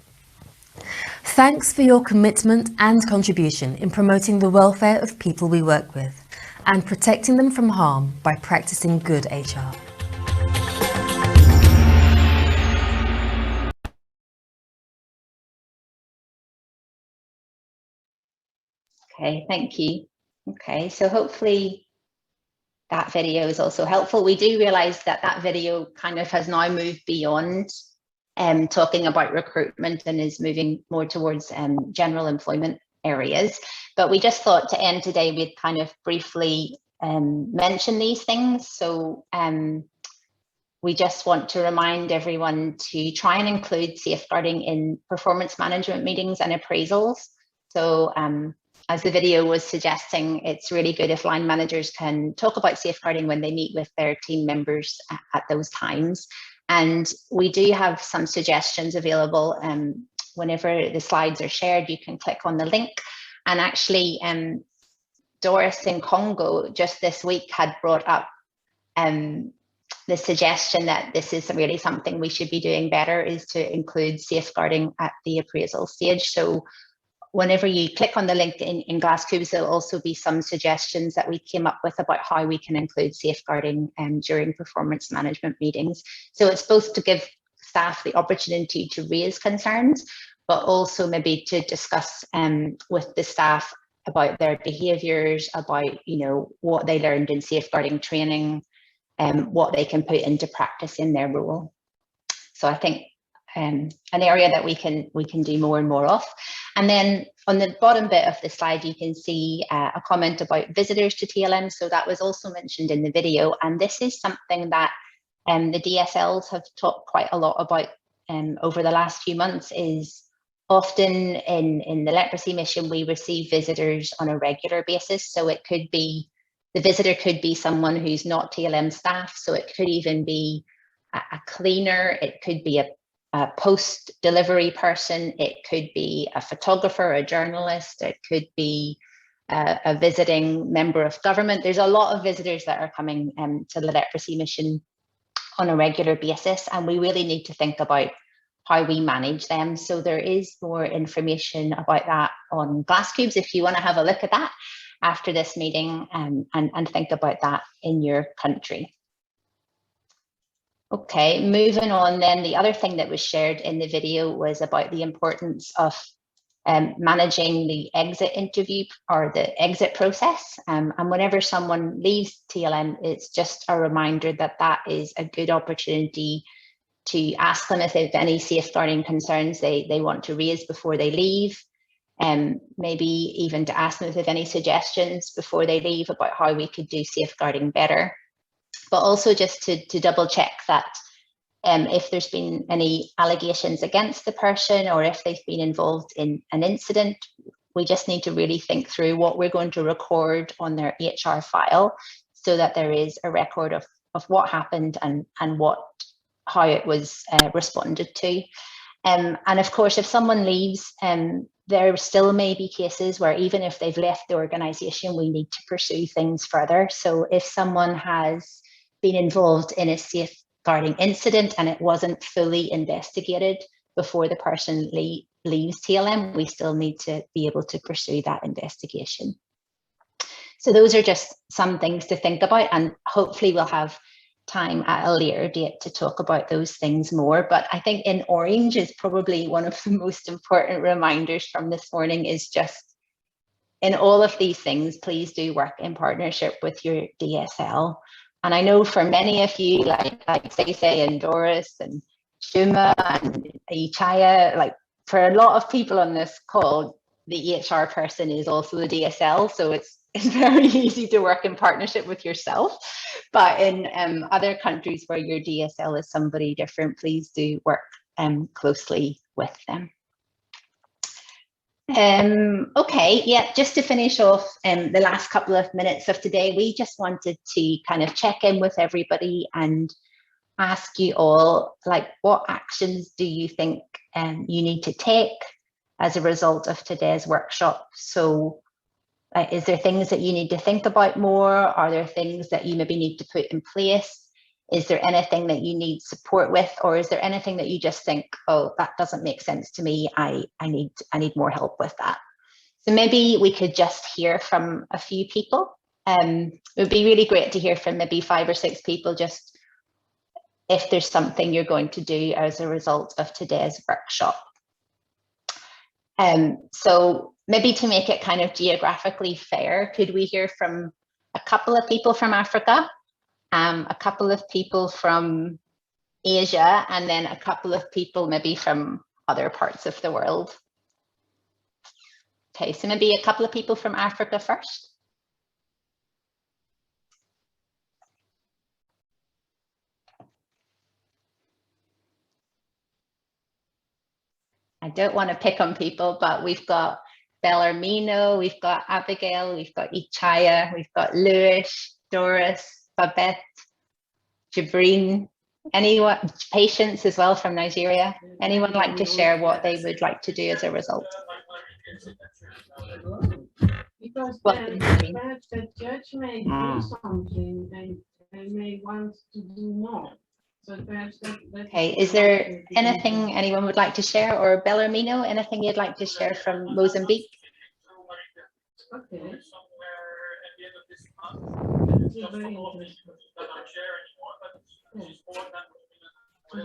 Speaker 12: Thanks for your commitment and contribution in promoting the welfare of people we work with and protecting them from harm by practicing good HR.
Speaker 1: Okay, thank you. Okay, so hopefully that video is also helpful. We do realise that that video kind of has now moved beyond talking about recruitment and is moving more towards general employment areas. But we just thought to end today, we'd kind of briefly mention these things. So we just want to remind everyone to try and include safeguarding in performance management meetings and appraisals. So as the video was suggesting, it's really good if line managers can talk about safeguarding when they meet with their team members at those times. And we do have some suggestions available. Whenever the slides are shared, you can click on the link. And actually, Doris in Congo just this week had brought up the suggestion that this is really something we should be doing better, is to include safeguarding at the appraisal stage. So whenever you click on the link in Glasscubes, there'll also be some suggestions that we came up with about how we can include safeguarding during performance management meetings. So it's both to give staff the opportunity to raise concerns, but also maybe to discuss with the staff about their behaviours, about what they learned in safeguarding training, what they can put into practice in their role. So I think an area that we can do more and more of. And then on the bottom bit of the slide, you can see a comment about visitors to TLM. So that was also mentioned in the video. And this is something that the DSLs have talked quite a lot about over the last few months. Is often in the leprosy mission, we receive visitors on a regular basis. So it could be, the visitor could be someone who's not TLM staff. So it could even be a cleaner, it could be a post-delivery person, it could be a photographer, a journalist, it could be a visiting member of government. There's a lot of visitors that are coming to the leprosy mission on a regular basis, and we really need to think about how we manage them. So there is more information about that on Glasscubes if you want to have a look at that after this meeting and think about that in your country. Okay, moving on then, the other thing that was shared in the video was about the importance of managing the exit interview or the exit process. And whenever someone leaves TLM, it's just a reminder that that is a good opportunity to ask them if they have any safeguarding concerns they want to raise before they leave. Maybe even to ask them if they have any suggestions before they leave about how we could do safeguarding better. But also just to double check that if there's been any allegations against the person or if they've been involved in an incident, we just need to really think through what we're going to record on their HR file so that there is a record of what happened and how it was responded to. And of course, if someone leaves, there still may be cases where even if they've left the organisation, we need to pursue things further. So if someone has been involved in a safeguarding incident and it wasn't fully investigated before the person leaves TLM, we still need to be able to pursue that investigation. So those are just some things to think about, and hopefully we'll have time at a later date to talk about those things more. But I think in orange is probably one of the most important reminders from this morning, is just in all of these things, please do work in partnership with your DSL. And I know for many of you, like Stacey and Doris and Shuma and Ichaya, like for a lot of people on this call, the HR person is also the DSL. So it's very easy to work in partnership with yourself. But in other countries where your DSL is somebody different, please do work closely with them. Okay, yeah, just to finish off the last couple of minutes of today, we just wanted to kind of check in with everybody and ask you all, like, what actions do you think you need to take as a result of today's workshop? So Like, is there things that you need to think about more? Are there things that you maybe need to put in place? Is there anything that you need support with, or is there anything that you just think, oh, that doesn't make sense to me, I need more help with that? So maybe we could just hear from a few people. It would be really great to hear from maybe 5 or 6 people, just if there's something you're going to do as a result of today's workshop. So maybe to make it kind of geographically fair, could we hear from a couple of people from Africa, a couple of people from Asia, and then a couple of people maybe from other parts of the world? Okay, so maybe a couple of people from Africa first. I don't want to pick on people, but we've got Bellarmino, we've got Abigail, we've got Ichaya, we've got Lewis, Doris, Babette, Jabreen, anyone, Patience as well from Nigeria. Anyone like to share what they would like to do as a result?
Speaker 14: Because perhaps the judge may do something and they may want to do more. So perhaps
Speaker 1: okay, is there anything anyone would like to share? Or Bellarmino, anything you'd like to share from Mozambique?
Speaker 14: Okay.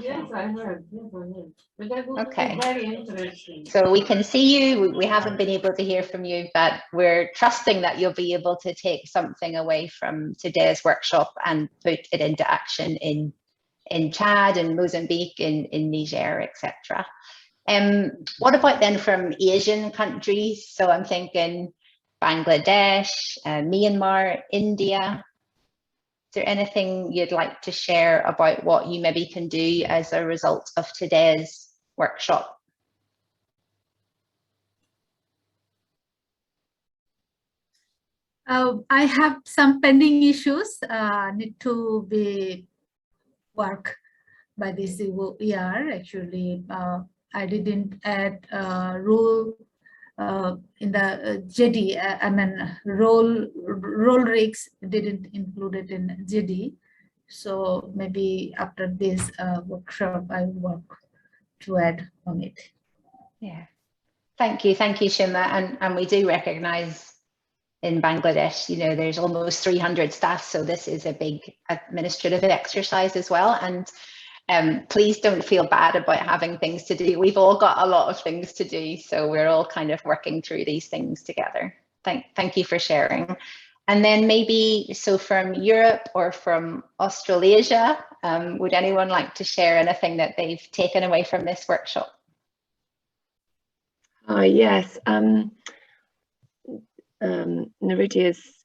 Speaker 14: Yes, I heard. Yes, I heard. But that would be very interesting.
Speaker 1: So we can see you. We haven't been able to hear from you, but we're trusting that you'll be able to take something away from today's workshop and put it into action in Chad and Mozambique, in Niger, etc. What about then from Asian countries? So I'm thinking Bangladesh, Myanmar, India. Is there anything you'd like to share about what you maybe can do as a result of today's workshop?
Speaker 8: I have some pending issues need to be worked by this year. Actually, I didn't add rule in the JD. I mean, role rigs didn't include it in JD. So maybe after this workshop, I will work to add on it.
Speaker 1: Yeah, thank you, Shima. And we do recognise in Bangladesh, you know, there's almost 300 staff, so this is a big administrative exercise as well. And please don't feel bad about having things to do. We've all got a lot of things to do, so we're all kind of working through these things together. Thank you for sharing. And then maybe, so from Europe or from Australasia, would anyone like to share anything that they've taken away from this workshop?
Speaker 2: Yes. Neridia's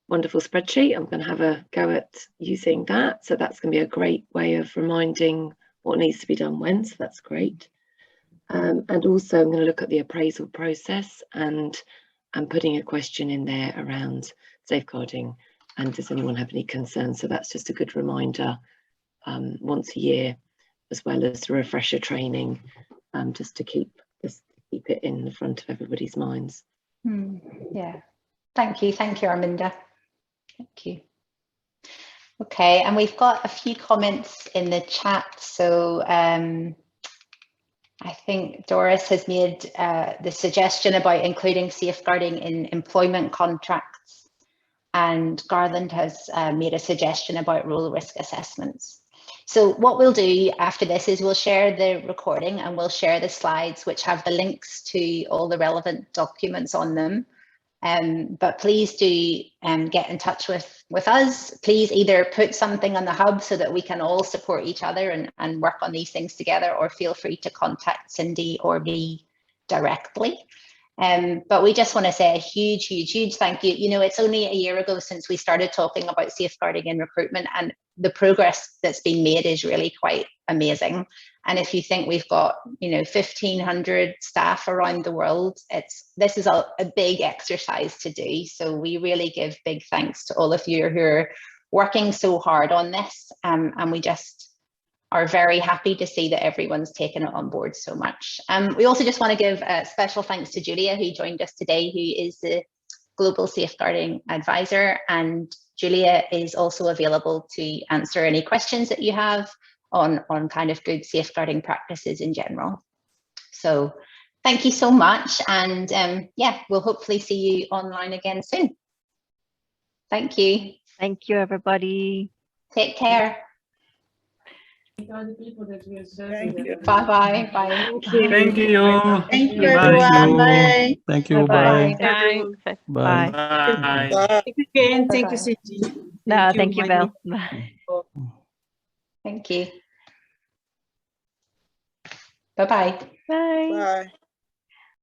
Speaker 2: wonderful spreadsheet. I'm going to have a go at using that. So that's going to be a great way of reminding what needs to be done when. So that's great. And also I'm going to look at the appraisal process and putting a question in there around safeguarding. And does anyone have any concerns? So that's just a good reminder once a year, as well as the refresher training, just to keep it in the front of everybody's minds.
Speaker 1: Yeah, thank you, Arminda. Thank you. Okay, and we've got a few comments in the chat. So I think Doris has made the suggestion about including safeguarding in employment contracts, and Garland has made a suggestion about role risk assessments. So what we'll do after this is we'll share the recording and we'll share the slides which have the links to all the relevant documents on them. But please do get in touch with us. Please either put something on the hub so that we can all support each other and work on these things together, or feel free to contact Cindy or me directly. But we just want to say a huge thank you. You know, it's only a year ago since we started talking about safeguarding in recruitment, and the progress that's been made is really quite amazing. And if you think we've got, you know, 1,500 staff around the world, this is a big exercise to do. So we really give big thanks to all of you who are working so hard on this. And we just are very happy to see that everyone's taken it on board so much. We also just want to give a special thanks to Julia, who joined us today, who is the Global Safeguarding Advisor, and Julia is also available to answer any questions that you have on kind of good safeguarding practices in general. So thank you so much, and yeah, we'll hopefully see you online again soon. Thank you.
Speaker 5: Thank you, everybody.
Speaker 1: Take care.
Speaker 14: Thank you.
Speaker 1: Bye-bye. Bye.
Speaker 6: Thank you.
Speaker 14: Thank you,
Speaker 6: everyone.
Speaker 14: Bye.
Speaker 15: Thank you.
Speaker 5: Bye-bye.
Speaker 15: Bye.
Speaker 9: Bye.
Speaker 15: Bye.
Speaker 6: Bye.
Speaker 7: Thank you, Ken. Thank
Speaker 1: Bye-bye.
Speaker 7: you, Cindy.
Speaker 5: No, thank you,
Speaker 7: Miley.
Speaker 5: Val. Bye.
Speaker 1: Thank you. Bye-bye.
Speaker 5: Bye.
Speaker 14: Bye.